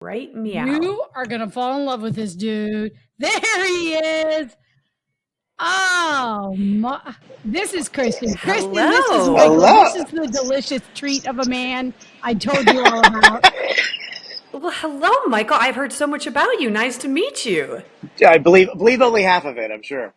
Right? Meow. You are going to fall in love with this dude. There he is. Oh, this is Kristen. Kristen, this is Michael. This is the delicious treat of a man I told you all about. Well, hello, Michael. I've heard so much about you. Nice to meet you. I believe only half of it, I'm sure.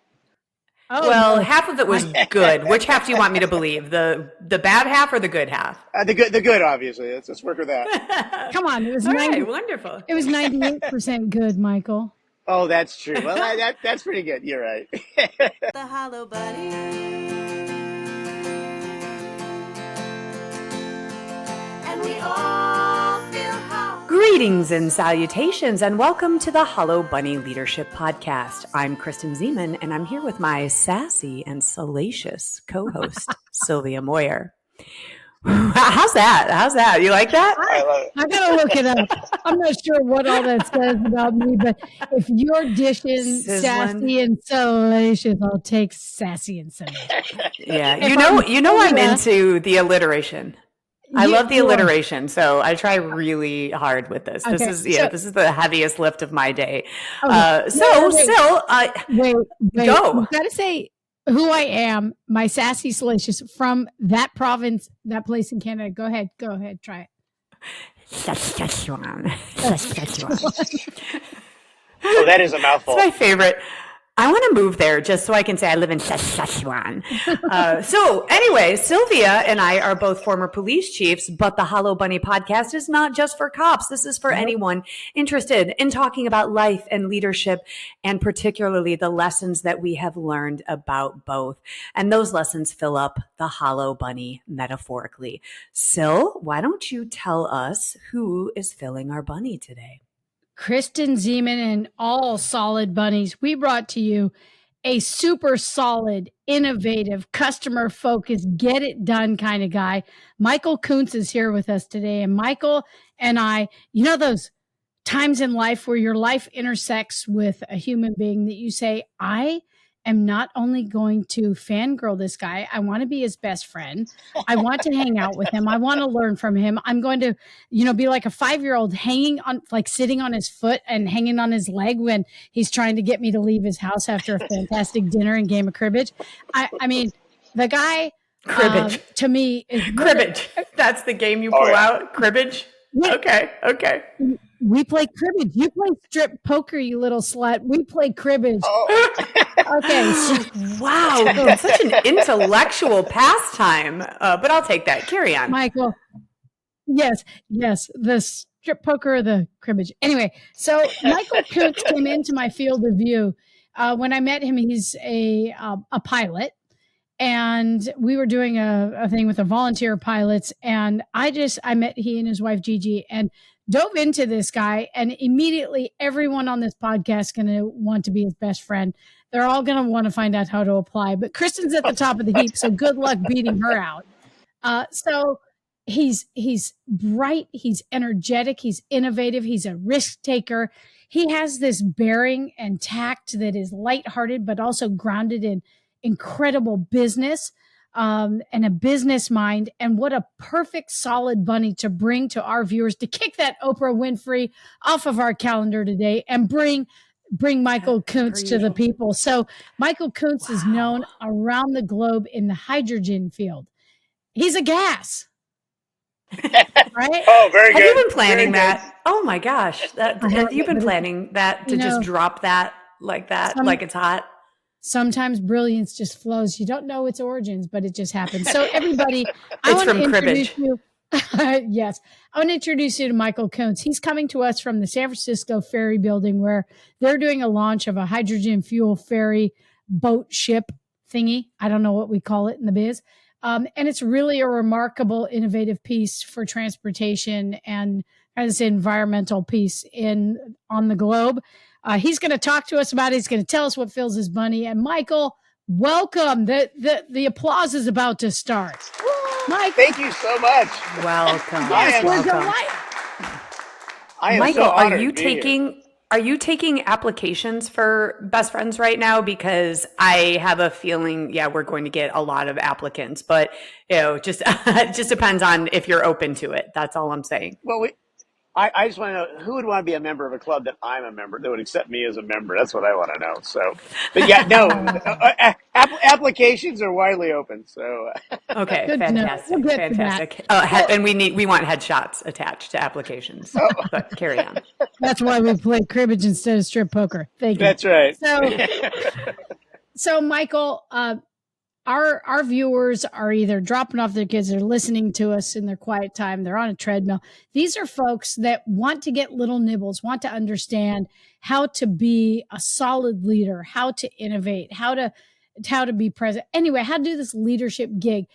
Oh, well, no. Half of it was good. Which half do you want me to believe? The bad half or the good half? The good, obviously. Let's work with that. Come on, it was wonderful. It was 98% good, Michael. Oh, that's true. Well, that's pretty good. You're right. The Hollow Bunny. And we all feel how. Greetings and salutations, and welcome to the Hollow Bunny Leadership Podcast. I'm Kristen Zeman, and I'm here with my sassy and salacious co-host, Sylvia Moyer. How's that? You like that? I love it. I gotta look it up. I'm not sure what all that says about me, but if you're dishing sassy and salacious, I'll take sassy and salacious. Yeah, you know I'm into the alliteration. I love the alliteration, so I try really hard with this. Okay. This is the heaviest lift of my day. Okay. Wait, go. You gotta say who I am, my sassy salacious from that province, that place in Canada. Go ahead, try it. Saskatchewan. Oh, that is a mouthful. It's my favorite. I want to move there just so I can say I live in Saskatchewan. So anyway, Sylvia and I are both former police chiefs, but the Hollow Bunny podcast is not just for cops. This is for anyone interested in talking about life and leadership, and particularly the lessons that we have learned about both. And those lessons fill up the Hollow Bunny metaphorically. Syl, why don't you tell us who is filling our bunny today? Kristen Zeman and all solid bunnies, we brought to you a super solid, innovative, customer-focused, get-it-done kind of guy. Michael Koonce is here with us today. And Michael and I, you know those times in life where your life intersects with a human being that you say, I am not only going to fangirl this guy, I want to be his best friend. I want to hang out with him. I want to learn from him. I'm going to, be like a 5-year-old sitting on his foot and hanging on his leg when he's trying to get me to leave his house after a fantastic dinner and game of cribbage. I mean, the guy, cribbage to me is cribbage. That's the game you pull out. Cribbage. Yeah. Okay. We play cribbage. You play strip poker, you little slut. We play cribbage. Oh. Okay. Wow. That's such an intellectual pastime. But I'll take that. Carry on. Michael. Yes. The strip poker or the cribbage. Anyway, so Michael Koonce came into my field of view. When I met him, he's a pilot. And we were doing a thing with the volunteer pilots. And I met he and his wife, Gigi, and dove into this guy, and immediately everyone on this podcast is going to want to be his best friend. They're all going to want to find out how to apply, but Kristen's at the top of the heap, so good luck beating her out. So he's bright, he's energetic, he's innovative, he's a risk taker. He has this bearing and tact that is lighthearted, but also grounded in incredible business. And a business mind, and what a perfect solid bunny to bring to our viewers to kick that Oprah Winfrey off of our calendar today and bring Michael Koonce to the people. So Michael Koonce is known around the globe in the hydrogen field. He's a gas. Right? Oh, very good. Have you been planning that? Oh my gosh. Have you been planning that to just drop that like that, like it's hot? Sometimes brilliance just flows. You don't know its origins, but it just happens. So everybody, it's from cribbage. Yes. I want to introduce you to Michael Koonce. He's coming to us from the San Francisco Ferry Building, where they're doing a launch of a hydrogen fuel ferry boat ship thingy. I don't know what we call it in the biz. And it's really a remarkable, innovative piece for transportation and as an environmental piece on the globe. He's going to talk to us about it. He's going to tell us what fills his bunny. And Michael, welcome. The applause is about to start. Mike, thank you so much. Welcome. Michael, are you taking applications for best friends right now? Because I have a feeling, we're going to get a lot of applicants, but just it just depends on if you're open to it. That's all I'm saying. Well, I just want to know who would want to be a member of a club that I'm a member that would accept me as a member. That's what I want to know. So, but yeah, no, applications are widely open. So, Okay, Good to know. We'll fantastic, get to that. fantastic. And we want headshots attached to applications. But carry on. That's why we play cribbage instead of strip poker. Thank you. that's right. So Michael, our viewers are either dropping off their kids, they're listening to us in their quiet time, they're on a treadmill. These are folks that want to get little nibbles, want to understand how to be a solid leader, how to innovate, how to be present. Anyway, how to do this leadership gig.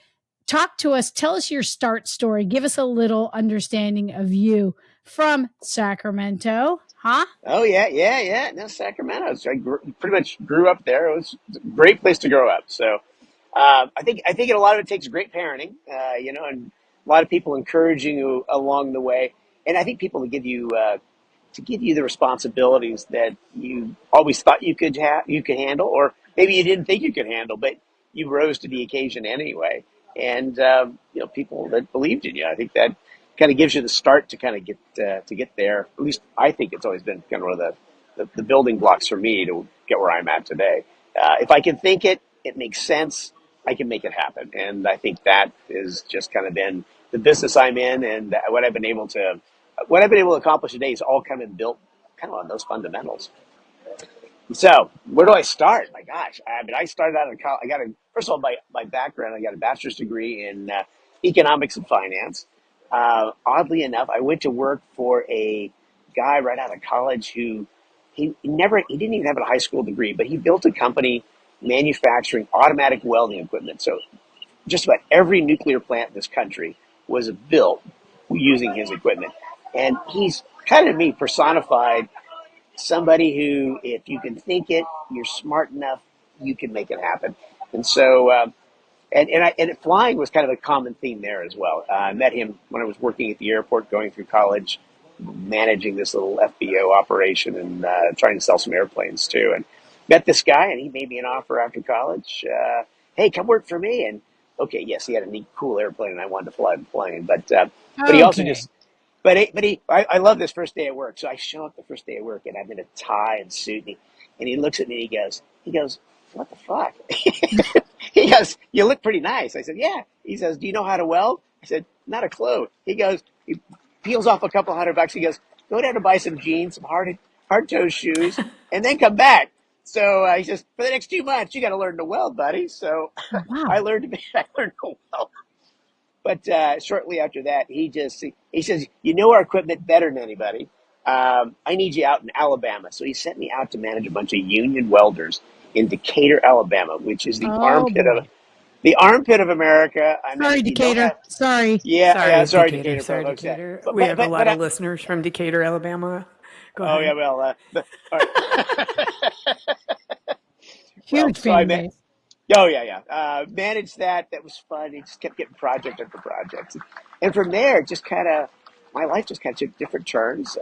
Talk to us, tell us your start story, give us a little understanding of you from Sacramento. Huh? Oh yeah. No, Sacramento. So pretty much grew up there. It was a great place to grow up. So I think a lot of it takes great parenting, and a lot of people encouraging you along the way, and I think people to give you the responsibilities that you always thought you could handle, or maybe you didn't think you could handle, but you rose to the occasion anyway. And people that believed in you. I think that kind of gives you the start to kind of get there. At least I think it's always been kind of one of the building blocks for me to get where I'm at today. If I can think it, it makes sense. I can make it happen, and I think that is just kind of been the business I'm in, and what I've been able to accomplish today is all kind of built kind of on those fundamentals. So where do I start? My gosh, I started out in college. First of all, my background, I got a bachelor's degree in economics and finance. Oddly enough, I went to work for a guy right out of college who he didn't even have a high school degree, but he built a company manufacturing automatic welding equipment. So just about every nuclear plant in this country was built using his equipment. And he's kind of me personified, somebody who, if you can think it, you're smart enough, you can make it happen. And so, flying was kind of a common theme there as well. I met him when I was working at the airport, going through college, managing this little FBO operation and trying to sell some airplanes too. And met this guy, and he made me an offer after college. Hey, come work for me. And okay, yes, he had a neat, cool airplane, and I wanted to fly the plane. But he also just, I love this first day at work. So I show up the first day at work, and I'm in a tie and suit, and he looks at me, and he goes, what the fuck? He goes, you look pretty nice. I said, yeah. He says, do you know how to weld? I said, not a clue. He peels off a couple $100. He goes, go down to buy some jeans, some hard toe shoes, and then come back. So he says, for the next 2 months, you got to learn to weld, buddy. So Wow. I learned to weld. But shortly after that, he says, you know our equipment better than anybody. I need you out in Alabama. So he sent me out to manage a bunch of union welders in Decatur, Alabama, which is the armpit of America. I mean, Sorry, Decatur. Sorry. Sorry, Decatur. Sorry, Folks. Decatur. Yeah. We have a lot of listeners from Decatur, Alabama. Go ahead. Yeah, well, all right. Huge fan base. Oh, yeah. Managed that. That was fun. He just kept getting project after project. And from there, my life just kind of took different turns.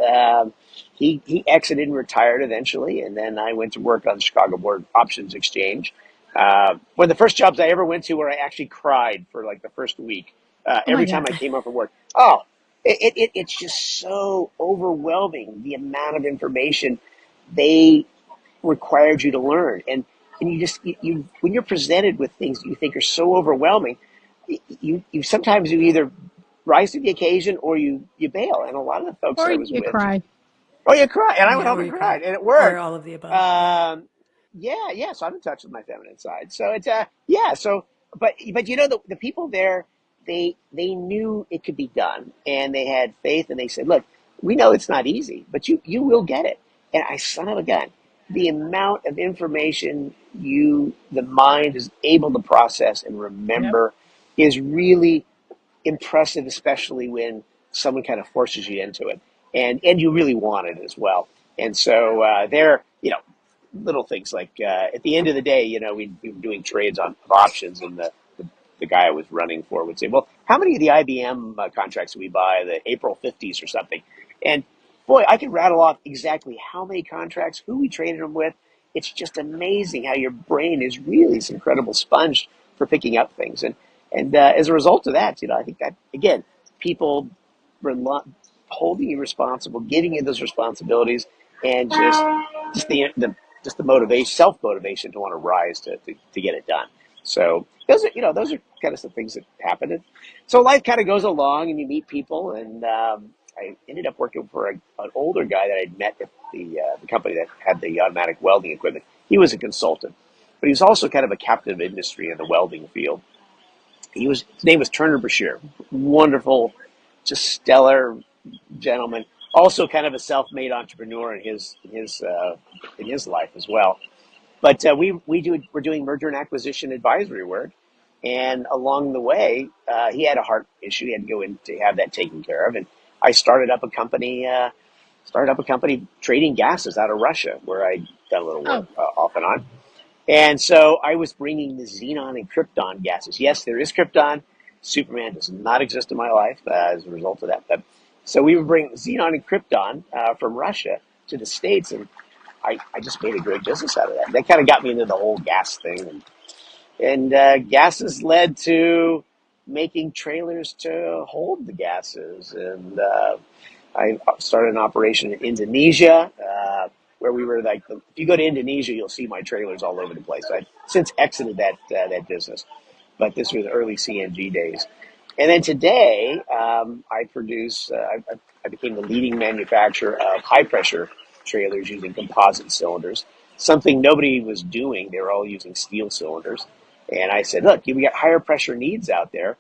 He exited and retired eventually, and then I went to work on the Chicago Board Options Exchange. One of the first jobs I ever went to where I actually cried for like the first week. Every time I came home from work. It's just so overwhelming, the amount of information they required you to learn. And you when you're presented with things that you think are so overwhelming, you sometimes you either rise to the occasion or you bail. And a lot of the folks I was with, cry. Oh, you cry, and I went home and cried, and it worked. Or all of the above. Yeah. So I'm in touch with my feminine side. So it's So, but the people there, they knew it could be done, and they had faith, and they said, look, we know it's not easy, but you will get it. And I son of a gun, the amount of information the mind is able to process and remember is really impressive, especially when someone kind of forces you into it, and you really want it as well. And so little things like at the end of the day, we'd be doing trades on options, and the guy I was running for would say, well, how many of the IBM contracts did we buy, the April 50s or something? And boy, I could rattle off exactly how many contracts, who we traded them with. It's just amazing how your brain is really this incredible sponge for picking up things. And as a result of that, I think that, again, people holding you responsible, giving you those responsibilities, and just the motivation, self motivation to want to rise to get it done. So those are kind of some things that happen. And so life kind of goes along, and you meet people, and I ended up working for an older guy that I'd met at the company that had the automatic welding equipment. He was a consultant, but he was also kind of a captain of industry in the welding field. His name was Turner Bashir, wonderful, just stellar gentleman. Also, kind of a self-made entrepreneur in his life as well. But we're doing merger and acquisition advisory work, and along the way, he had a heart issue. He had to go in to have that taken care of, and I started up a company trading gases out of Russia, where I'd done a little work off and on. And so I was bringing the xenon and krypton gases. Yes, there is krypton. Superman does not exist in my life as a result of that. But, so we would bring xenon and krypton from Russia to the States, and I just made a great business out of that. That kind of got me into the whole gas thing. And gases led to making trailers to hold the gases. And I started an operation in Indonesia, where we were like, if you go to Indonesia, you'll see my trailers all over the place. I've since exited that business, but this was early CNG days. And then today, I became the leading manufacturer of high pressure trailers using composite cylinders, something nobody was doing. They were all using steel cylinders. And I said, look, we got higher pressure needs out there.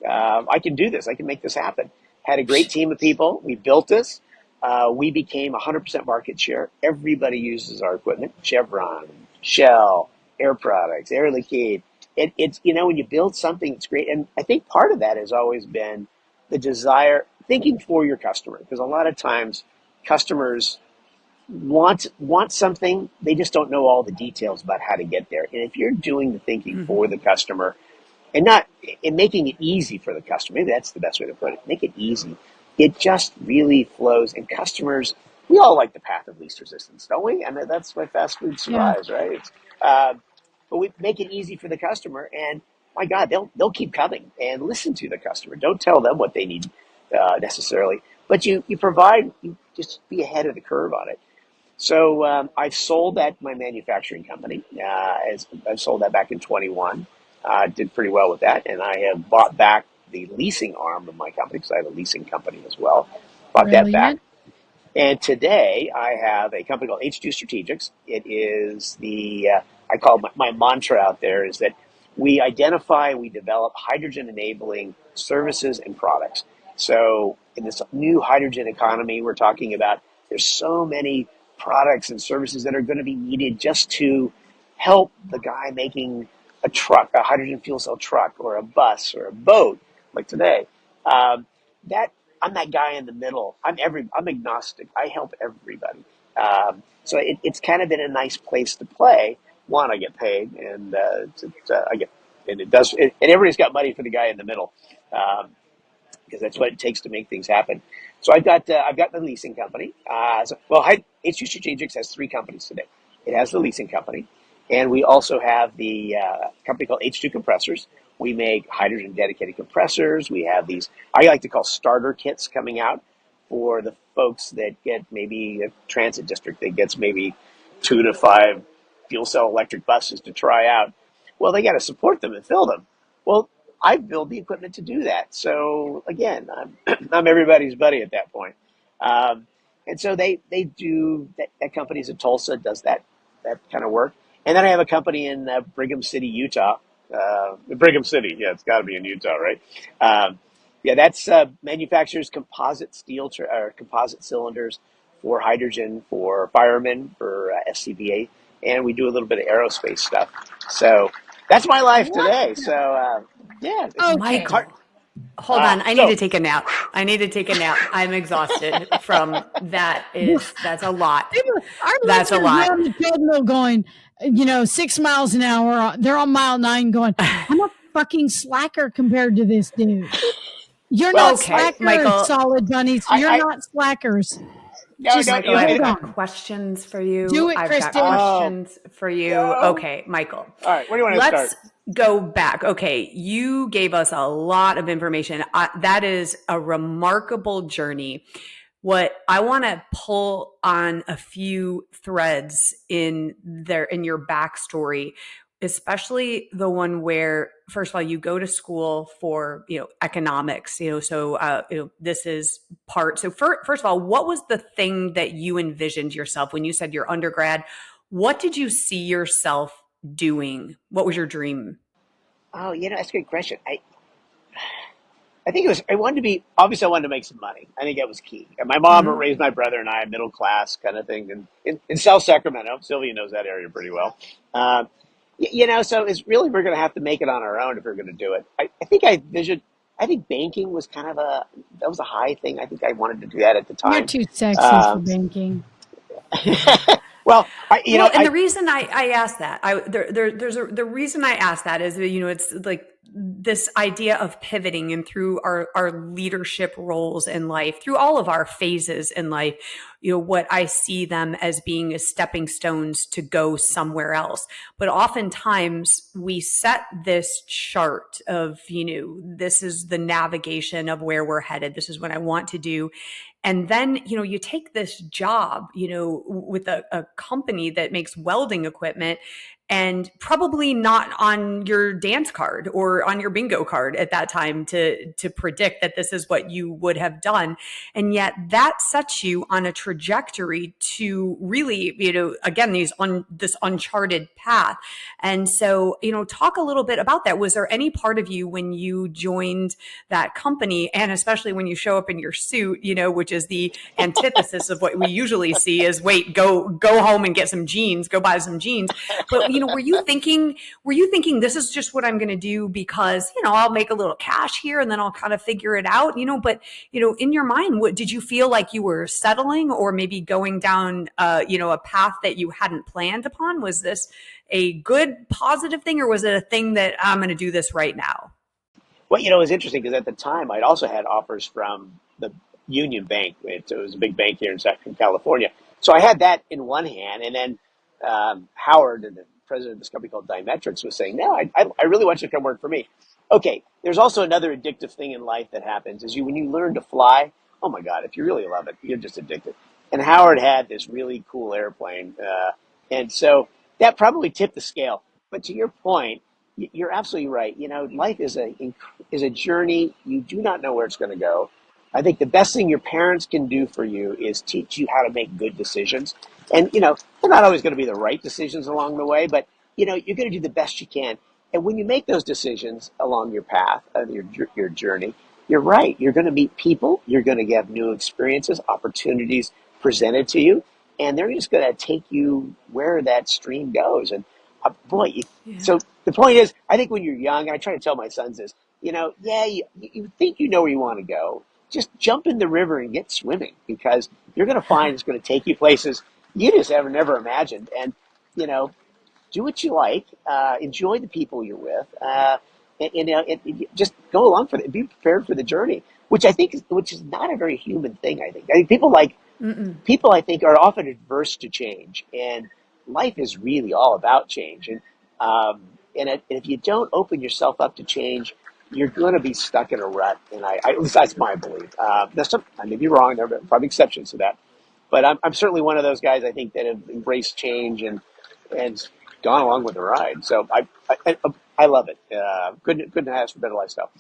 I can do this. I can make this happen. Had a great team of people. We built this. We became 100% market share. Everybody uses our equipment. Chevron, Shell, Air Products, Air Liquide. It's, when you build something, it's great. And I think part of that has always been the desire, thinking for your customer. Because a lot of times customers want something, they just don't know all the details about how to get there. And if you're doing the thinking for the customer, and not in making it easy for the customer, maybe that's the best way to put it, make it easy, it just really flows. And customers, we all like the path of least resistance, don't we? I mean, that's why fast food survives, right? But we make it easy for the customer, and my God, they'll keep coming. And listen to the customer. Don't tell them what they need necessarily, but you just be ahead of the curve on it. So I've sold my manufacturing company. I've sold that back in 21. Did pretty well with that, and I have bought back the leasing arm of my company, because I have a leasing company as well. Bought that back. And today I have a company called H2 Strategics. It is I call my mantra out there is that we identify and we develop hydrogen enabling services and products. So in this new hydrogen economy we're talking about, there's so many products and services that are going to be needed just to help the guy making a truck, a hydrogen fuel cell truck, or a bus, or a boat, like today. I'm that guy in the middle. I'm agnostic. I help everybody. So it's kind of been a nice place to play. One, I get paid, and everybody's got money for the guy in the middle, because that's what it takes to make things happen. So I've got the leasing company. H2 Strategics has 3 companies today. It has the leasing company, and we also have the company called H2 Compressors. We make hydrogen dedicated compressors. We have these, I like to call starter kits, coming out for the folks that get maybe a transit district that gets maybe 2 to 5 fuel cell electric buses to try out. Well, they got to support them and fill them. Well, I build the equipment to do that. So again, I'm everybody's buddy at that point. And so they do that. Companies in Tulsa does that kind of work. And then I have a company in Brigham City, Utah. Brigham City, yeah, it's got to be in Utah, right? That's manufactures composite steel or composite cylinders for hydrogen, for firemen, for SCBA, and we do a little bit of aerospace stuff. So that's my life today. So Michael, hold on. I need to take a nap. I'm exhausted from that. That's a lot. That's a lot. On the treadmill going, 6 miles an hour. They're on mile 9 going, I'm a fucking slacker compared to this dude. You're not slackers, Michael. Solid bunnies. You're not slackers. No, Just don't Michael, you? I've hold got on. questions for you. Do it, I've got Kristen. questions for you. No. Okay, Michael. All right, where do you want to start? Let's go back. Okay, you gave us a lot of information. That is a remarkable journey. What I want to pull on a few threads in your backstory, especially the one where, first of all, you go to school for economics. So this is part. So first of all, what was the thing that you envisioned yourself when you said your undergrad? What did you see yourself doing? What was your dream? Oh, that's a good question. I think it was, I wanted to be, obviously I wanted to make some money. I think that was key. And my mom Mm-hmm. raised my brother and I, middle class kind of thing, in South Sacramento. Sylvia knows that area pretty well. Um, so it's really, we're going to have to make it on our own if we're going to do it. I think banking was that was a high thing. I think I wanted to do that at the You're time. too sexy for Um, banking. well, Well, and the reason I asked that, the reason I asked that is that, it's like this idea of pivoting, and through our leadership roles in life, through all of our phases in life, what I see them as being as stepping stones to go somewhere else. But oftentimes we set this chart of, this is the navigation of where we're headed. This is what I want to do. And then, you take this job, with a company that makes welding equipment, and probably not on your dance card or on your bingo card at that time to predict that this is what you would have done. And yet that sets you on a trajectory to really, again, this uncharted path. And so, talk a little bit about that. Was there any part of you when you joined that company, and especially when you show up in your suit, which is the antithesis of what we usually see, is wait, go home and get some jeans, go buy some jeans. But were you thinking this is just what I'm going to do because I'll make a little cash here and then I'll kind of figure it out, but in your mind, what did you feel like you were settling, or maybe going down a path that you hadn't planned upon? Was this a good positive thing, or was it a thing that I'm going to do this right now? Well, it was interesting because at the time I'd also had offers from the Union Bank. It was a big bank here in California. So I had that in one hand, and then Howard, the president of this company called Dimetrics, was saying, "No, I really want you to come work for me." Okay, there's also another addictive thing in life that happens is when you learn to fly. Oh my God, if you really love it, you're just addicted. And Howard had this really cool airplane, and so that probably tipped the scale. But to your point, you're absolutely right. Life is a journey. You do not know where it's going to go. I think the best thing your parents can do for you is teach you how to make good decisions. And they're not always going to be the right decisions along the way, but you're going to do the best you can. And when you make those decisions along your path of your journey, you're right. You're going to meet people. You're going to get new experiences, opportunities presented to you, and they're just going to take you where that stream goes. And boy, Yeah. so the point is, I think when you're young, and I try to tell my sons this, you think you know where you want to go. Just jump in the river and get swimming, because you're going to find it's going to take you places you just ever never imagined. And, do what you like, enjoy the people you're with, just go along for it. Be prepared for the journey, which is not a very human thing. I think Mm-mm. people I think are often adverse to change, and life is really all about change. And if you don't open yourself up to change, you're going to be stuck in a rut. And at least that's my belief. I may be wrong. There are probably exceptions to that, but I'm certainly one of those guys. I think that have embraced change and gone along with the ride. So I love it. Couldn't ask for a better lifestyle.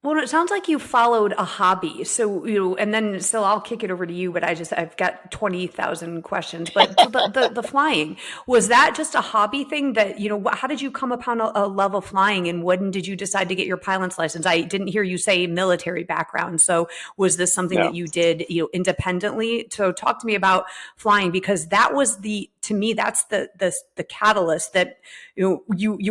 Well, it sounds like you followed a hobby. So, and then still I'll kick it over to you, but I've got 20,000 questions. But so the flying, was that just a hobby thing that, how did you come upon a love of flying, and when did you decide to get your pilot's license? I didn't hear you say military background. So was this something that No. you did, independently? So talk to me about flying, because that was to me, that's the catalyst that, you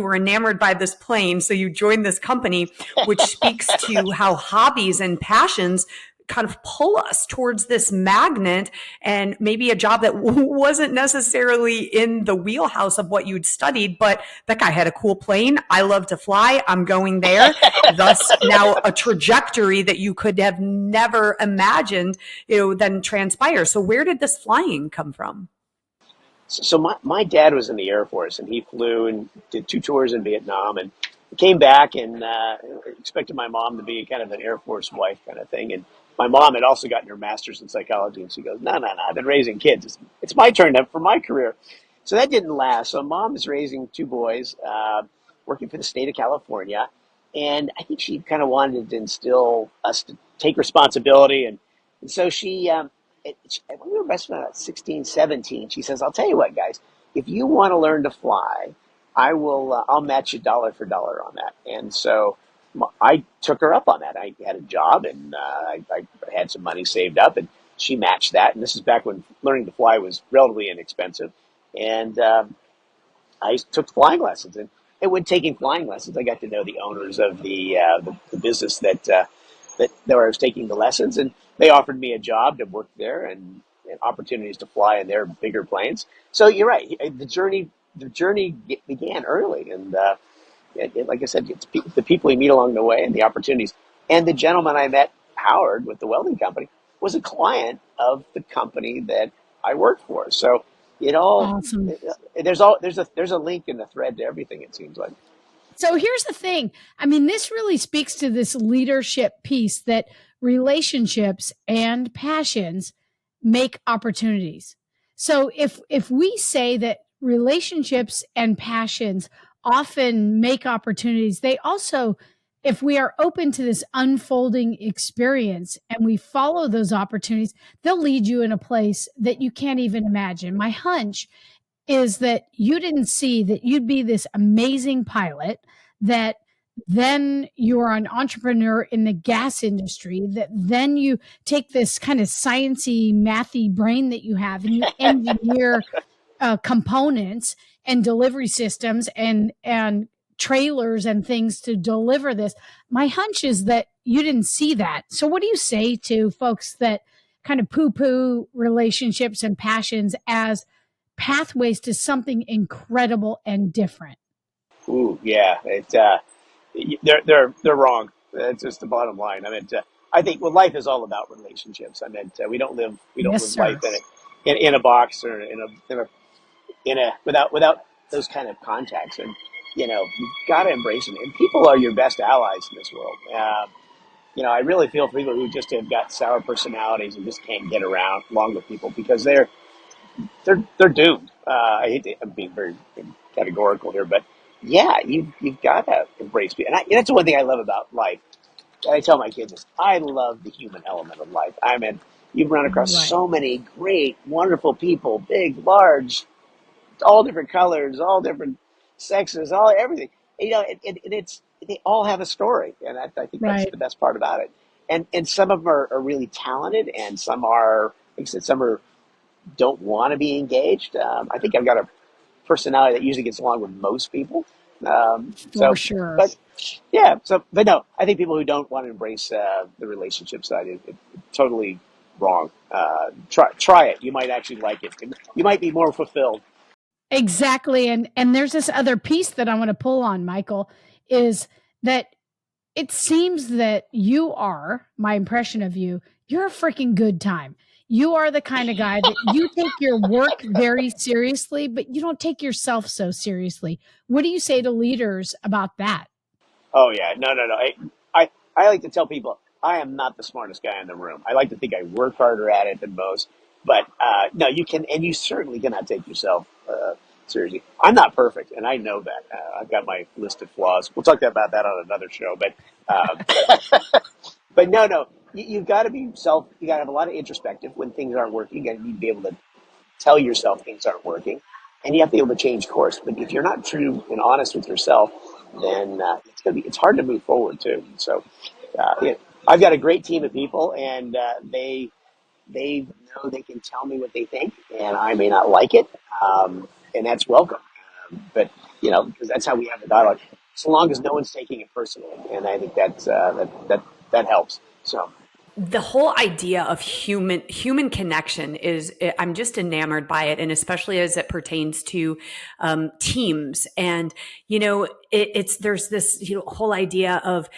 were enamored by this plane. So you joined this company, which speaks to how hobbies and passions kind of pull us towards this magnet and maybe a job that wasn't necessarily in the wheelhouse of what you'd studied, but that guy had a cool plane. I love to fly. I'm going there. Thus now a trajectory that you could have never imagined, then transpire. So where did this flying come from? So my dad was in the Air Force, and he flew and did 2 tours in Vietnam, and came back and expected my mom to be kind of an Air Force wife kind of thing. And my mom had also gotten her master's in psychology, and she goes, no, I've been raising kids. It's my turn for my career. So that didn't last. So mom is raising 2 boys, working for the state of California. And I think she kind of wanted to instill us to take responsibility. And so when we were best friends at 16, 17, she says, I'll tell you what, guys, if you want to learn to fly, I'll match you dollar for dollar on that. And so I took her up on that. I had a job, and I had some money saved up, and she matched that. And this is back when learning to fly was relatively inexpensive. And I took flying lessons, and when taking flying lessons, I got to know the owners of the business that where I was taking the lessons, and they offered me a job to work there and opportunities to fly in their bigger planes. So you're right, the journey began early, and like I said, it's the people you meet along the way and the opportunities. And the gentleman I met, Howard, with the welding company, was a client of the company that I worked for. So it all Awesome. there's a link in the thread to everything, it seems like. So here's the thing. I mean, this really speaks to this leadership piece that relationships and passions make opportunities. So if we say that relationships and passions often make opportunities, they also, if we are open to this unfolding experience and we follow those opportunities, they'll lead you in a place that you can't even imagine. My hunch is that you didn't see that you'd be this amazing pilot, that then you're an entrepreneur in the gas industry, that then you take this kind of sciencey, mathy brain that you have and you engineer components and delivery systems and trailers and things to deliver this. My hunch is that you didn't see that. So what do you say to folks that kind of poo-poo relationships and passions as pathways to something incredible and different? Ooh, yeah, they're wrong. That's just the bottom line. I think life is all about relationships. We don't live Yes, sir. life in a box or without those kind of contacts. And you've got to embrace them. And people are your best allies in this world. I really feel for people who just have got sour personalities and just can't get along with people, because they're doomed. I'm being very categorical here, but yeah, you've got to embrace people. And that's the one thing I love about life. And I tell my kids this: I love the human element of life. You've run across Right. so many great, wonderful people, big, large, all different colors, all different sexes, all everything. They all have a story, and I think that's Right. the best part about it. And some of them are really talented, and some are, like I said, some are don't want to be engaged. I think I've got a personality that usually gets along with most people. For sure. But yeah, but no, I think people who don't want to embrace the relationship side, it's totally wrong. Try it. You might actually like it. You might be more fulfilled. Exactly. And there's this other piece that I want to pull on, Michael, is that it seems that you are, my impression of you, you're a freaking good time. You are the kind of guy that you take your work very seriously, but you don't take yourself so seriously. What do you say to leaders about that? Oh yeah, no. I like to tell people I am not the smartest guy in the room. I like to think I work harder at it than most. But no, you can, and you certainly cannot take yourself seriously. I'm not perfect, and I know that. I've got my list of flaws. We'll talk about that on another show. But but no, you've got to be self. You got to have a lot of introspective when things aren't working. You got to be able to tell yourself things aren't working, and you have to be able to change course. But if you're not true and honest with yourself, then it's hard to move forward too. So yeah, I've got a great team of people, and they know they can tell me what they think, and I may not like it, and that's welcome. But because that's how we have the dialogue. So long as no one's taking it personally, and I think that helps. So the whole idea of human connection is, I'm just enamored by it, and especially as it pertains to teams. And it's there's this whole idea of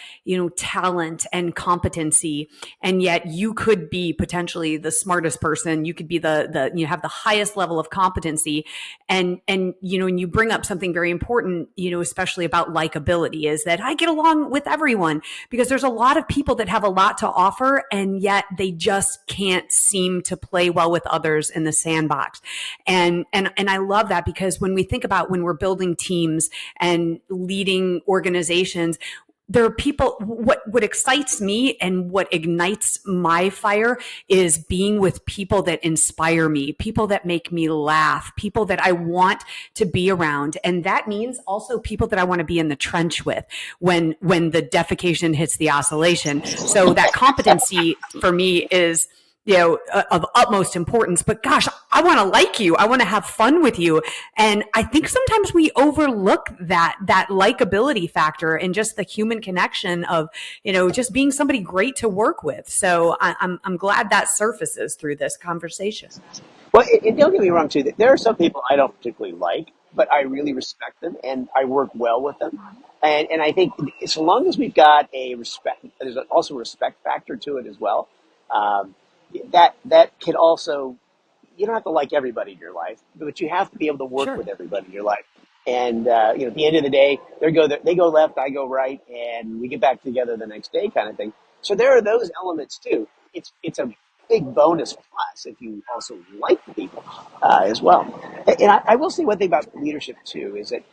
talent and competency, and yet you could be potentially the smartest person, you could be the you have the highest level of competency, and you bring up something very important, especially about likability, is that I get along with everyone, because there's a lot of people that have a lot to offer, and yet they just can't seem to play well with others in the sandbox. And I love that, because when we think about when we're building teams and leading organizations, there are people, what excites me and what ignites my fire is being with people that inspire me, people that make me laugh, people that I want to be around. And that means also people that I want to be in the trench with when the defecation hits the oscillation. So that competency for me is of utmost importance. But gosh, I want to like you. I want to have fun with you. And I think sometimes we overlook that likability factor and just the human connection of, just being somebody great to work with. So I'm glad that surfaces through this conversation. Well, and don't get me wrong too. There are some people I don't particularly like, but I really respect them and I work well with them. And I think so long as we've got a respect, there's also a respect factor to it as well. Um, that can also, you don't have to like everybody in your life, but you have to be able to work Sure. with everybody in your life. And at the end of the day, they go left, I go right, and we get back together the next day, kind of thing. So there are those elements too. It's a big bonus plus if you also like the people as well. And I will say one thing about leadership too is that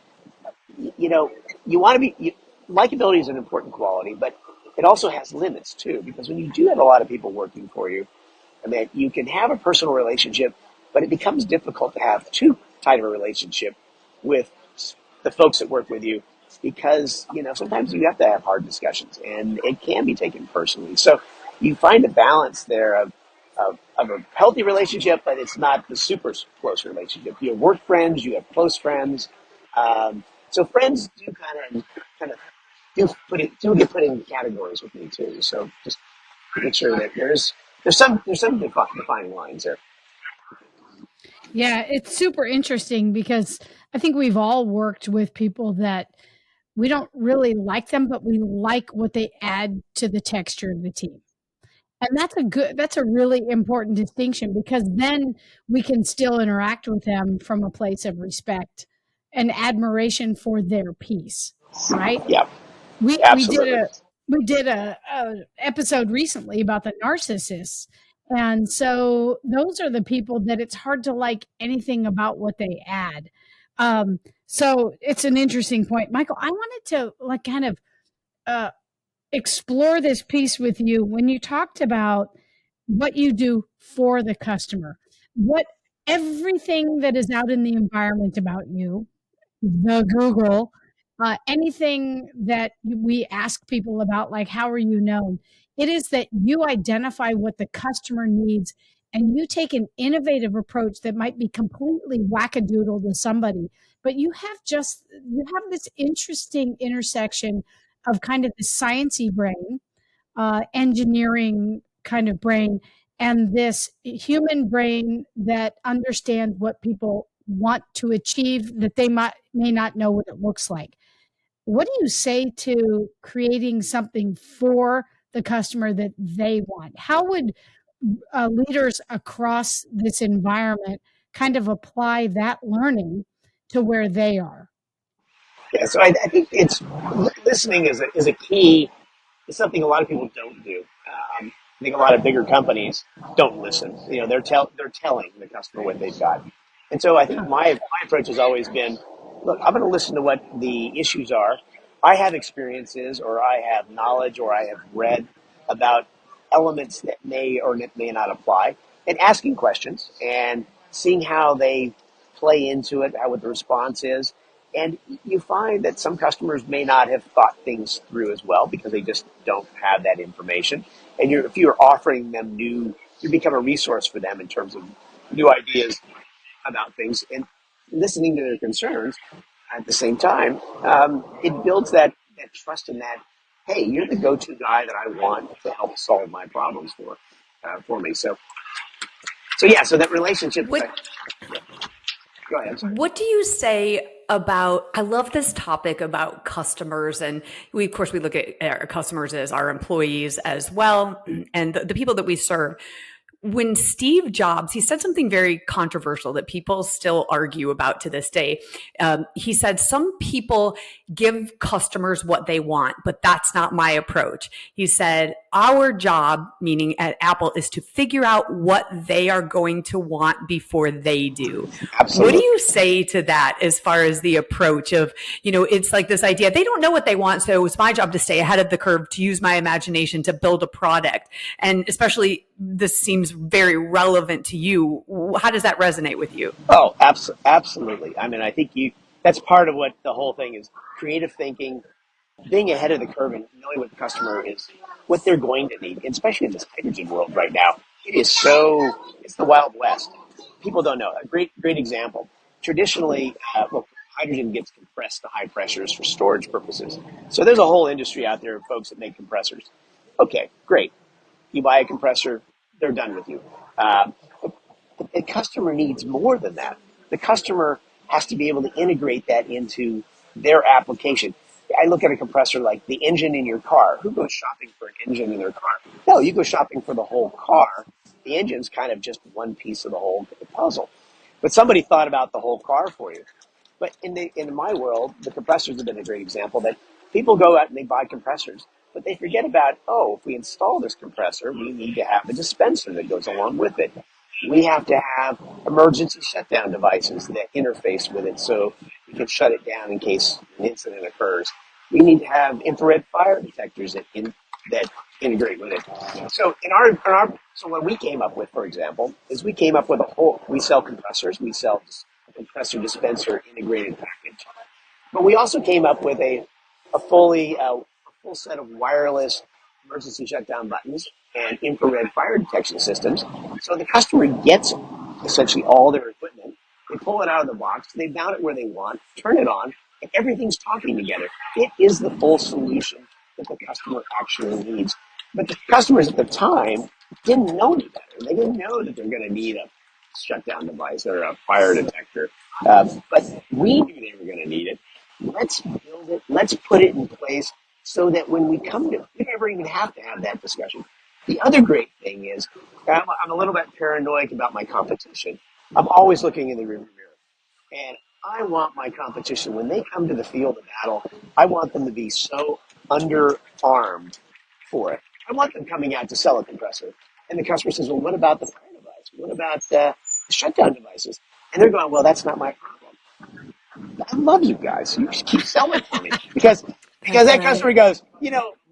you want to likability is an important quality, but it also has limits too, because when you do have a lot of people working for you, I mean, you can have a personal relationship, but it becomes difficult to have too tight of a relationship with the folks that work with you, because sometimes you have to have hard discussions and it can be taken personally. So you find a balance there of a healthy relationship, but it's not the super close relationship. You have work friends, you have close friends. So friends do kind of do get put in categories with me too. So just make sure that there's some defining lines there. Yeah, it's super interesting because I think we've all worked with people that we don't really like them, but we like what they add to the texture of the team. And that's a really important distinction, because then we can still interact with them from a place of respect and admiration for their piece, right? Yeah, We did absolutely. a episode recently about the narcissists. And so those are the people that it's hard to like anything about what they add. So it's an interesting point. Michael, I wanted to kind of uh, explore this piece with you when you talked about what you do for the customer, what everything that is out in the environment about you, the Google, anything that we ask people about, like, how are you known? It is that you identify what the customer needs and you take an innovative approach that might be completely wackadoodle to somebody, but you have this interesting intersection of kind of the sciencey brain, engineering kind of brain, and this human brain that understands what people want to achieve that they may not know what it looks like. What do you say to creating something for the customer that they want? How would leaders across this environment kind of apply that learning to where they are? Yeah, so I think listening is a key. It's something a lot of people don't do. I think a lot of bigger companies don't listen. They're telling the customer what they've got, and so I think Huh. my approach has always been, look, I'm going to listen to what the issues are. I have experiences, or I have knowledge, or I have read about elements that may or may not apply, and asking questions and seeing how they play into it, how what the response is. And you find that some customers may not have thought things through as well because they just don't have that information. And if you're offering them you become a resource for them in terms of new ideas about things and listening to their concerns at the same time. It builds that trust in that. hey, you're the go-to guy that I want to help solve my problems for me. So yeah, so that relationship. What Go ahead. I'm sorry. What do you say about, I love this topic about customers, and of course we look at our customers as our employees as well, and the people that we serve. When Steve Jobs, he said something very controversial that people still argue about to this day. He said, some people give customers what they want, but that's not my approach. He said, our job, meaning at Apple, is to figure out what they are going to want before they do. Absolutely. What do you say to that as far as the approach of, it's like this idea, they don't know what they want, so it's my job to stay ahead of the curve, to use my imagination to build a product. And especially, this seems very relevant to you. How does that resonate with you? Oh, absolutely. I mean, I think that's part of what the whole thing is: creative thinking, being ahead of the curve, and knowing what the customer is, what they're going to need, and especially in this hydrogen world right now. It's the Wild West. People don't know. A great example. Traditionally, hydrogen gets compressed to high pressures for storage purposes. So there's a whole industry out there of folks that make compressors. Okay, great. You buy a compressor, they're done with you. The customer needs more than that. The customer has to be able to integrate that into their application. I look at a compressor like the engine in your car. Who goes shopping for an engine in their car? No, you go shopping for the whole car. The engine's kind of just one piece of the whole puzzle. But somebody thought about the whole car for you. But in my world, the compressors have been a great example that people go out and they buy compressors, but they forget about, if we install this compressor, we need to have a dispenser that goes along with it. We have to have emergency shutdown devices that interface with it so we can shut it down in case an incident occurs. We need to have infrared fire detectors that integrate with it. So so what we came up with, for example, is we came up with we sell compressors, we sell a compressor dispenser integrated package. But we also came up with a full set of wireless emergency shutdown buttons and infrared fire detection systems. So the customer gets essentially all their equipment. They pull it out of the box, they mount it where they want, turn it on, and everything's talking together. It is the full solution that the customer actually needs. But the customers at the time didn't know any better. They didn't know that they're going to need a shutdown device or a fire detector. But we knew they were going to need it. Let's build it. Let's put it in place so that when we never even have to have that discussion. The other great thing is I'm a little bit paranoid about my competition. I'm always looking in the rearview mirror. And I want my competition, when they come to the field of battle, I want them to be so underarmed for it. I want them coming out to sell a compressor. And the customer says, well, what about the fire device? What about the shutdown devices? And they're going, well, that's not my problem. I love you guys. You just keep selling for me. Because that customer goes,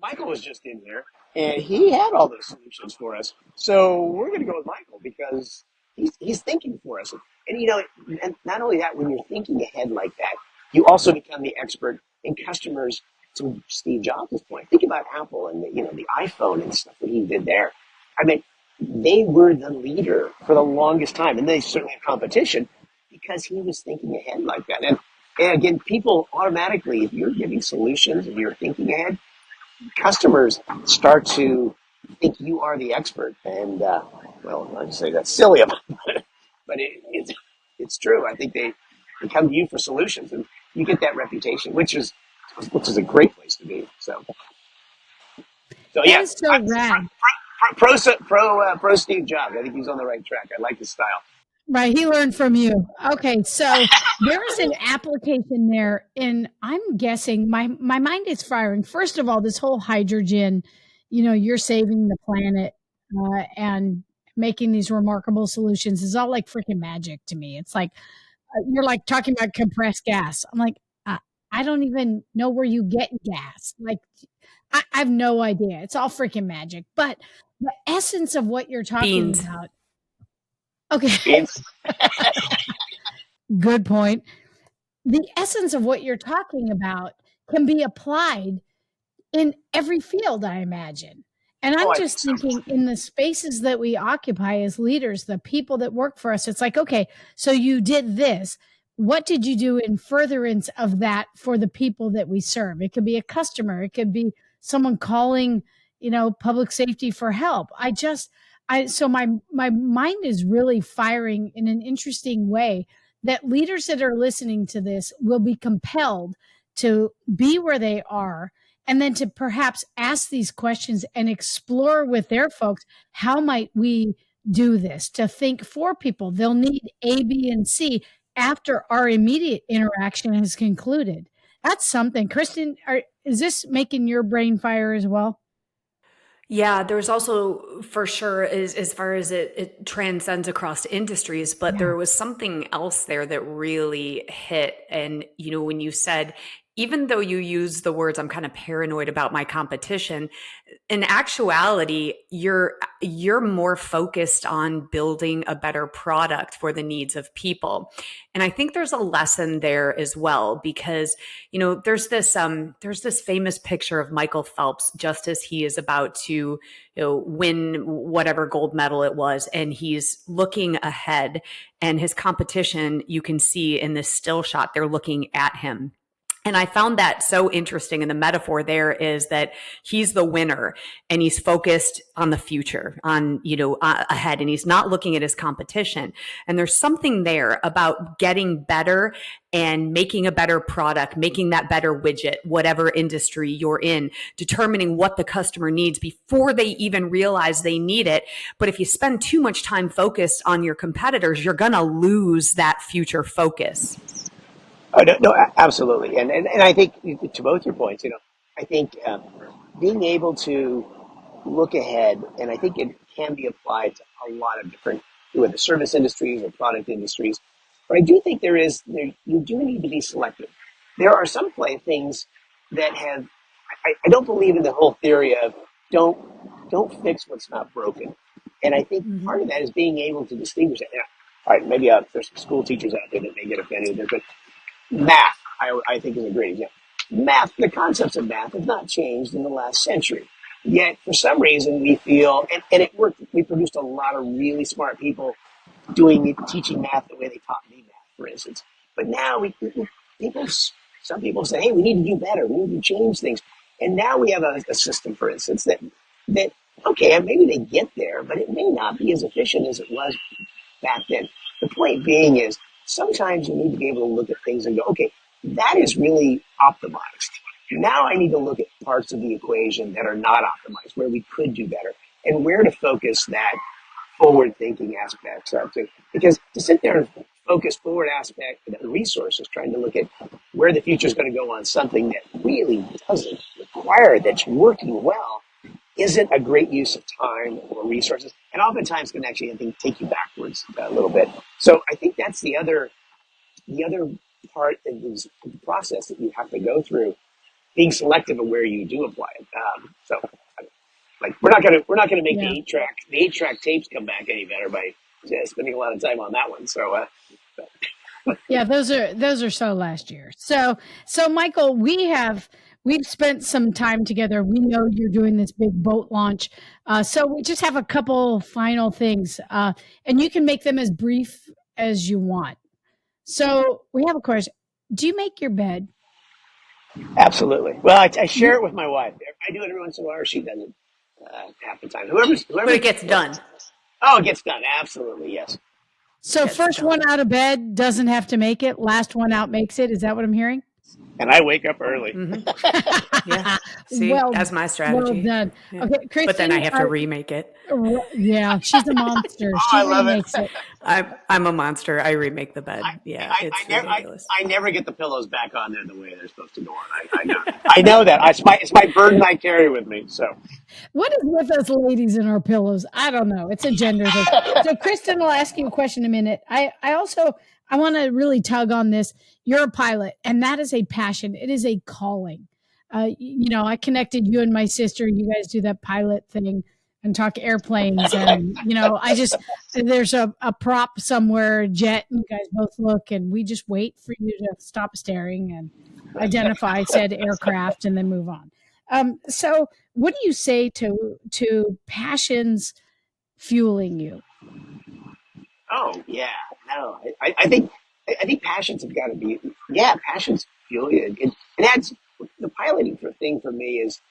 Michael was just in here and he had all those solutions for us. So we're going to go with Michael because he's thinking for us. And not only that, when you're thinking ahead like that, you also become the expert in customers. To Steve Jobs' point, think about Apple and the iPhone and stuff that he did there. I mean, they were the leader for the longest time, and they certainly have competition because he was thinking ahead like that. And again, people automatically, if you're giving solutions and you're thinking ahead, customers start to think you are the expert. And I'll just say that's silly, but it's true. I think they come to you for solutions, and you get that reputation, which is a great place to be. So yeah, that is so rad. Pro Steve Jobs. I think he's on the right track. I like his style. Right, he learned from you. Okay, so there is an application there, and I'm guessing my mind is firing. First of all, this whole hydrogen, you're saving the planet and making these remarkable solutions is all like freaking magic to me. It's like you're like talking about compressed gas. I'm like, I don't even know where you get gas. Like, I have no idea. It's all freaking magic. But the essence of what you're talking Beans. about. Okay. Good point. The essence of what you're talking about can be applied in every field, I imagine. And I'm just thinking in the spaces that we occupy as leaders, the people that work for us, it's like, okay, so you did this. What did you do in furtherance of that for the people that we serve? It could be a customer. It could be someone calling, public safety for help. So my mind is really firing in an interesting way that leaders that are listening to this will be compelled to be where they are and then to perhaps ask these questions and explore with their folks, how might we do this, to think for people. They'll need A, B, and C after our immediate interaction has concluded. That's something. Kristen, is this making your brain fire as well? Yeah, there's also for sure as far as it transcends across industries, but Yeah. there was something else there that really hit. And, when you said, even though you use the words, I'm kind of paranoid about my competition, in actuality, you're more focused on building a better product for the needs of people. And I think there's a lesson there as well, because there's this famous picture of Michael Phelps just as he is about to win whatever gold medal it was, and he's looking ahead, and his competition, you can see in this still shot, they're looking at him. And I found that so interesting. And the metaphor there is that he's the winner and he's focused on the future, on, ahead, and he's not looking at his competition. And there's something there about getting better and making a better product, making that better widget, whatever industry you're in, determining what the customer needs before they even realize they need it. But if you spend too much time focused on your competitors, you're going to lose that future focus. Oh, no, no, absolutely. And I think to both your points, I think being able to look ahead, and I think it can be applied to a lot of different, whether service industries or product industries. But I do think you do need to be selective. There are some things that I don't believe in the whole theory of don't fix what's not broken. And I think part of that is being able to distinguish that. All right, maybe there's some school teachers out there that may get offended with this, but math, I think, is a great example. Math, the concepts of math have not changed in the last century. Yet, for some reason, we feel, and it worked, we produced a lot of really smart people teaching math the way they taught me math, for instance. But now some people say, hey, we need to do better. We need to change things. And now we have a system, for instance, that, okay, maybe they get there, but it may not be as efficient as it was back then. The point being is, sometimes you need to be able to look at things and go, okay, that is really optimized. Now I need to look at parts of the equation that are not optimized, where we could do better, and where to focus that forward-thinking aspects of it. Because to sit there and focus forward aspect of the resources, trying to look at where the future is going to go on something that really doesn't require that's working well, isn't a great use of time or resources, and oftentimes can actually, I think, take you backwards a little bit. So I think that's the other part of the process that you have to go through, being selective of where you do apply it. Like we're not gonna make Yeah. the 8-track tapes come back any better by spending a lot of time on that one. So Yeah, those are so last year. So Michael, we've spent some time together. We know you're doing this big boat launch. So we just have a couple final things. And you can make them as brief as you want. So we have a question. Do you make your bed? absolutely. Well, I share it with my wife. I do it every once in a while. She doesn't half the time. But it gets done. Oh, it gets done. Absolutely, yes. So Gets first done. one out of bed doesn't have to make it. Last one out makes it. Is that what I'm hearing? And I wake up early. Yeah. See, Well- that's my Well strategy. done. Yeah. Okay, Kristen. But then I have to remake it. Yeah, she's a monster. She I love it. remakes it. I'm a monster. I remake the bed. Yeah, it's ridiculous. I never get the pillows back on there the way they're supposed to go on. I know. I know that. It's my burden I carry with me. So What is with us ladies and our pillows? I don't know. It's a gender thing. So Kristen will ask you a question in a minute. I want to really tug on this. You're a pilot, and that is a passion. It is a calling. I connected you and my sister. You guys do that pilot thing and talk airplanes. And, there's a prop somewhere, jet, and you guys both look, and we just wait for you to stop staring and identify said aircraft and then move on. So what do you say to passions fueling you? oh yeah, no. I think passions have got to be passions feel it. And that's the piloting thing for me is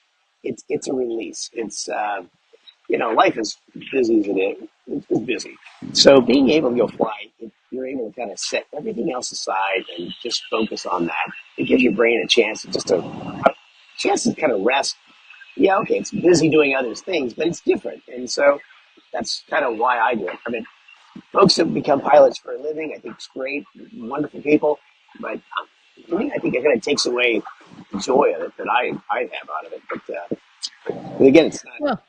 it's a release. It's life is busy as it is. It's busy. So being able to go fly, you're able to kind of set everything else aside and just focus on that. It gives your brain a chance to kind of rest. Yeah, okay, it's busy doing other things, but it's different. And so that's kind of why I do it. I mean, folks that become pilots for a living, I think it's great, wonderful people. But for me, I think it kind of takes away the joy of it that I have out of it. But again, it's not. Well,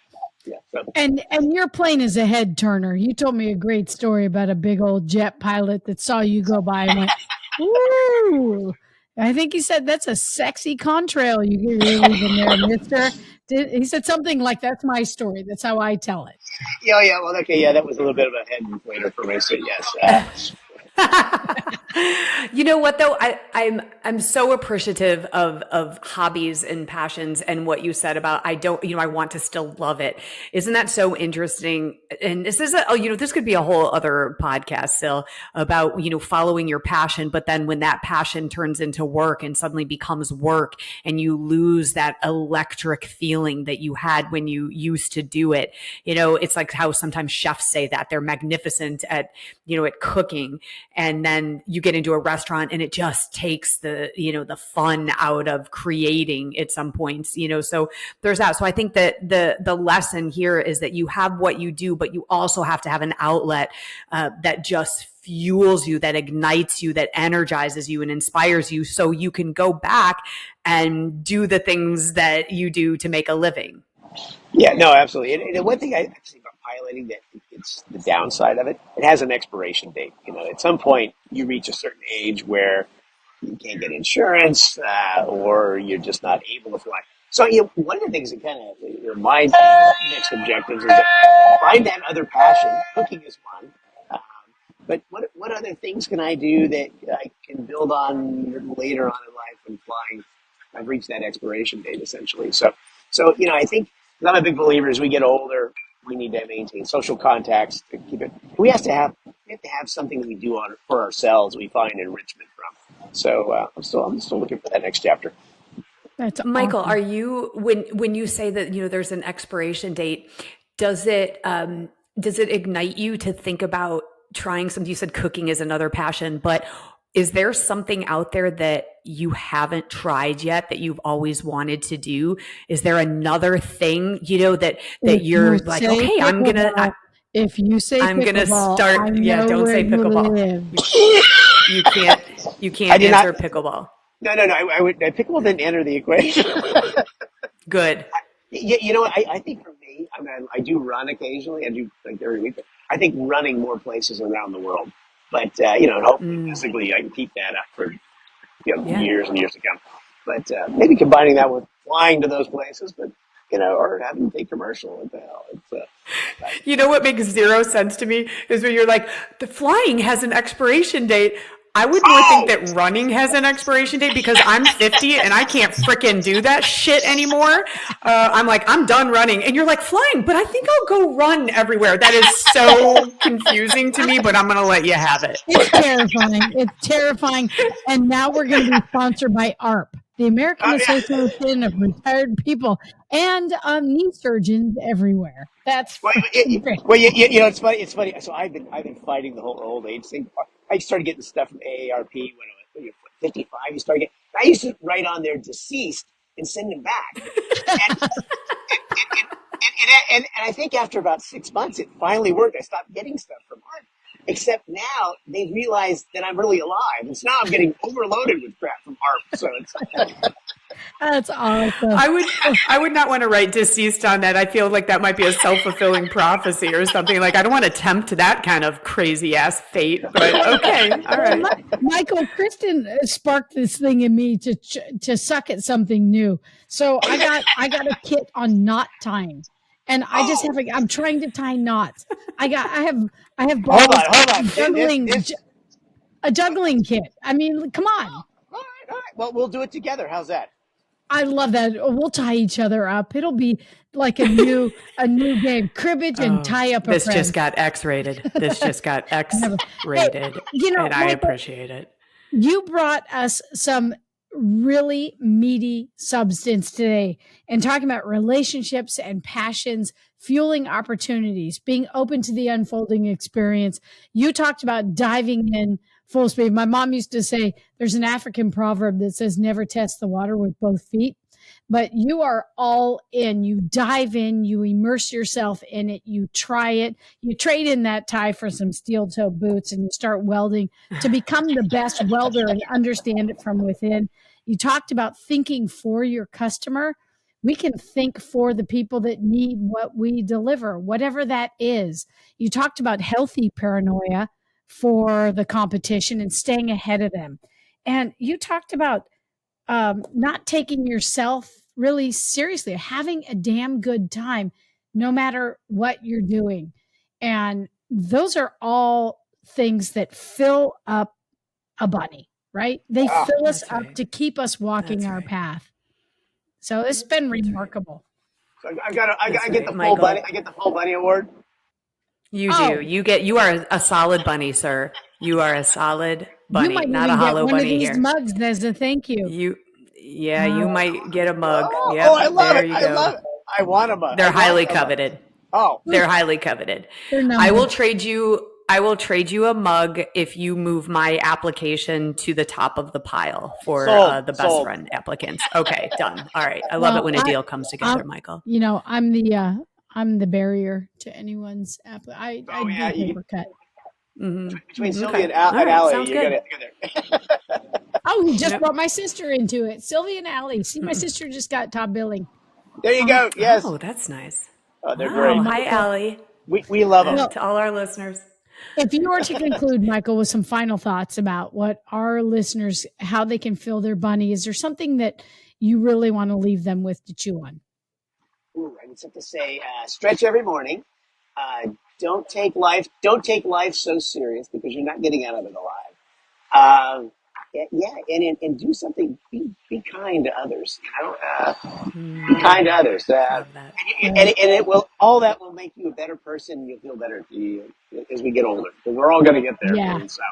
Yeah, so. and your plane is a head turner. You told me a great story about a big old jet pilot that saw you go by and went, "Woo!" I think he said that's a sexy contrail you're leaving there, Mister. He said something like, "That's my story. That's how I tell it." Yeah. Well, okay. Yeah, that was a little bit of a head inflator for me. So yes. You know what though? I'm so appreciative of hobbies and passions and what you said about I want to still love it. Isn't that so interesting? And this is this could be a whole other podcast still about, following your passion, but then when that passion turns into work and suddenly becomes work and you lose that electric feeling that you had when you used to do it. It's like how sometimes chefs say that they're magnificent at cooking. And then you get into a restaurant and it just takes the fun out of creating at some points, so there's that. So I think that the lesson here is that you have what you do, but you also have to have an outlet that just fuels you, that ignites you, that energizes you and inspires you so you can go back and do the things that you do to make a living. Yeah, no, absolutely. And the one thing I say about piloting that it's the downside of it, it has an expiration date. At some point you reach a certain age where you can't get insurance or you're just not able to fly. So, one of the things that kind of reminds me of next objectives is that find that other passion. Cooking is one. But what other things can I do that I can build on later on in life when flying? I've reached that expiration date essentially. So I think I'm a big believer as we get older, we need to maintain social contacts to keep it. We have to have something that we do for ourselves. We find enrichment from. So I'm still looking for that next chapter. That's Michael, awesome. are you when you say that there's an expiration date? Does it ignite you to think about trying something? You said cooking is another passion, but is there something out there that you haven't tried yet that you've always wanted to do? Is there another thing, that you're like, okay, if you say I'm gonna pickleball, start. I Yeah, know don't where say you pickleball. live. You can't I did answer not. pickleball. No. Pickleball didn't enter the equation. Good. Yeah, what? I think for me, I mean, I do run occasionally. I do like every week. But I think running more places around the world. But and hopefully physically I can keep that up for Yeah. years and years to come. But maybe combining that with flying to those places, but or having a commercial. What the hell? It's What makes zero sense to me is when you're like, the flying has an expiration date. I would more think that running has an expiration date because I'm 50 and I can't fricking do that shit anymore. I'm like, I'm done running. And you're like, flying, but I think I'll go run everywhere. That is so confusing to me, but I'm going to let you have it. It's terrifying. It's terrifying. And now we're going to be sponsored by ARP, the American Association of Retired People, and knee surgeons everywhere. That's it's funny. It's funny. So I've been fighting the whole old age thing. I started getting stuff from AARP when I was 55. You start getting. I used to write on there deceased and send them back. And I think after about 6 months, it finally worked. I stopped getting stuff from ARP. Except now they realize that I'm really alive, and so now I'm getting overloaded with crap from ARP. So it's. That's awesome. I would not want to write deceased on that. I feel like that might be a self-fulfilling prophecy or something. Like, I don't want to tempt that kind of crazy ass fate, but okay. All right. Michael, Kristen sparked this thing in me to suck at something new. So I got a kit on knot tying. And I just I'm trying to tie knots. I have balls. Hold on. A juggling kit. I mean, come on. All right. Well, we'll do it together. How's that? I love that. We'll tie each other up. It'll be like a new game. Cribbage and tie up a This friend. just got X-rated. And Hey, I Michael, appreciate it. You brought us some really meaty substance today and talking about relationships and passions, fueling opportunities, being open to the unfolding experience. You talked about diving in full speed. My mom used to say there's an African proverb that says never test the water with both feet. But you are all in. You dive in, you immerse yourself in it, you try it, you trade in that tie for some steel toe boots, and you start welding to become the best welder and understand it from within. You talked about thinking for your customer. We can think for the people that need what we deliver, whatever that is. You talked about healthy paranoia for the competition and staying ahead of them. And you talked about not taking yourself really seriously, having a damn good time, no matter what you're doing. And those are all things that fill up a bunny, right? They fill us That's up right. to keep us walking That's our right. path. So it's been That's right. remarkable. So I That's get the right, full bunny. Michael. I get the full bunny award. You do. Oh, You are a solid bunny, sir. You are a solid you bunny, might not a even get hollow one of bunny these here. mugs as a thank you. You, yeah, Uh, you might get a mug. I Yep, love there it. you I love go. it. I want a mug. They're highly coveted. Oh, They're highly coveted. they're I will numbered. trade you. I will trade you a mug if you move my application to the top of the pile for sold, the best sold. friend applicants. Okay, done. All right. I love it Well, when a deal comes together, I'm, Michael. I'm the barrier to anyone's app. I Oh do yeah, paper cut. between Sylvia Okay. All and right. Allie, Sounds you're good. gonna. Oh, he just Yep. brought my sister into it. Sylvia and Allie. See, my sister just got top billing. There you go. Yes. Oh, that's nice. Oh, they're Oh, Wow. great. Hi, Michael. Allie. We love them. Well, To all our listeners. if you were to conclude, Michael, with some final thoughts about what our listeners, how they can fill their bunny, is there something that you really want to leave them with to chew on? Ooh, I would have to say, stretch every morning. Don't take life so serious because you're not getting out of it alive. And do something. Be kind to others. Be kind to others. Love that. And it will all that will make you a better person. You'll feel better as we get older. Because we're all going to get there. Yeah. And so,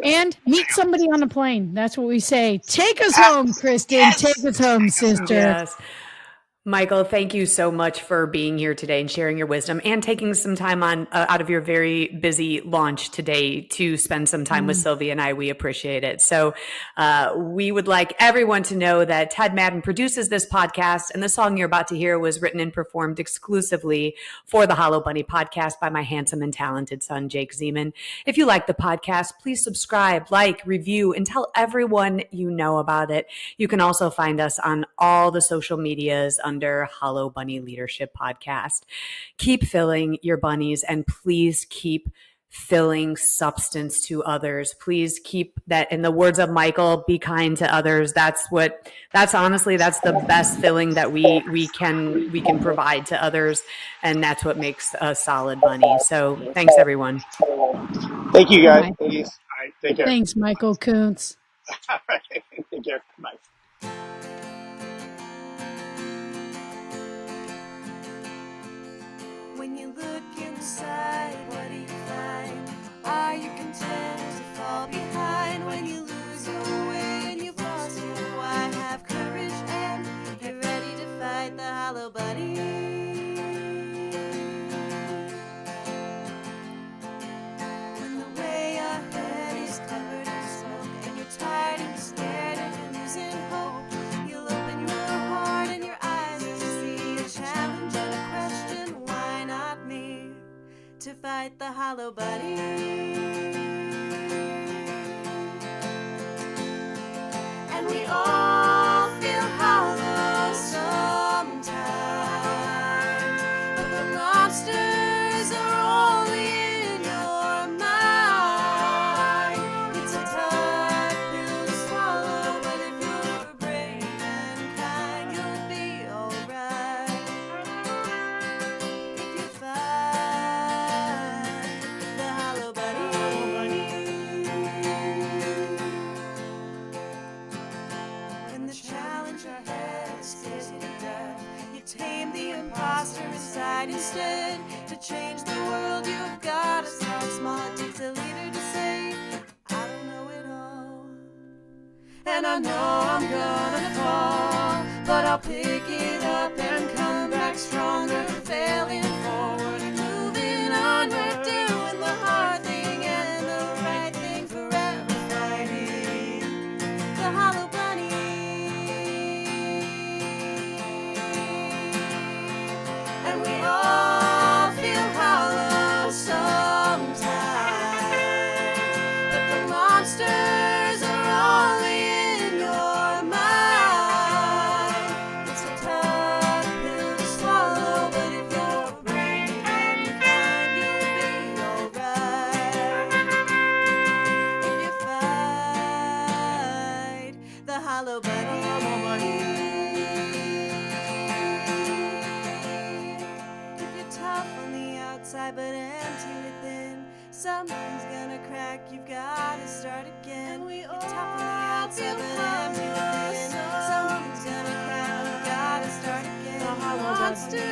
And meet somebody on a plane. That's what we say. Take us home, Kristen. Take us home, sister. Yes. Michael, thank you so much for being here today and sharing your wisdom and taking some time on out of your very busy launch today to spend some time with Sylvia and I. We appreciate it. So we would like everyone to know that Ted Madden produces this podcast, and the song you're about to hear was written and performed exclusively for the Hollow Bunny podcast by my handsome and talented son, Jake Zeman. If you like the podcast, please subscribe, like, review, and tell everyone you know about it. You can also find us on all the social medias under Hollow Bunny Leadership Podcast. Keep filling your bunnies, and please keep filling substance to others. Please keep that, in the words of Michael, be kind to others. That's honestly the best filling that we can provide to others, and that's what makes a solid bunny. So thanks, everyone. thank you guys. Bye. Ladies. All right, take care. Thanks, Michael Koonce. All right, take care. Bye. When you look inside, what do you find? Are you content to fall behind? When you lose your way and you've lost your why? Have courage and get ready to fight the hollow bunny. When the way ahead is covered in smoke and you're tired and scared and you're losing hope, you'll open your heart and your eyes to see a challenge and a question. Why not me? To fight the hollow bunny. And we all feel hollow sometimes, but the monsters are only in your mind. It's a tough pill to swallow, but if you're brave and kind, you'll be alright. If you fight the hollow bunny. When the challenge ahead scares you to death, you tame the imposter inside instead. To change the world, you've got to start small. It takes a leader to say, I don't know it all. And I know I'm gonna fall, but I'll pick it up and come back stronger, failing forward and moving onward, doing the hard thing and the right thing, forever fighting the hollow bunny. And we all feel hollow sometimes, but the monsters are only in your mind. It's a tough pill to swallow, but if you're brave and kind, you'll be alright. If you fight the hollow bunny. If you're tough on the outside but empty within, something's gonna crack, you've gotta start again. You're tough on the outside but empty within, something's gonna crack, you've gotta start again. The monster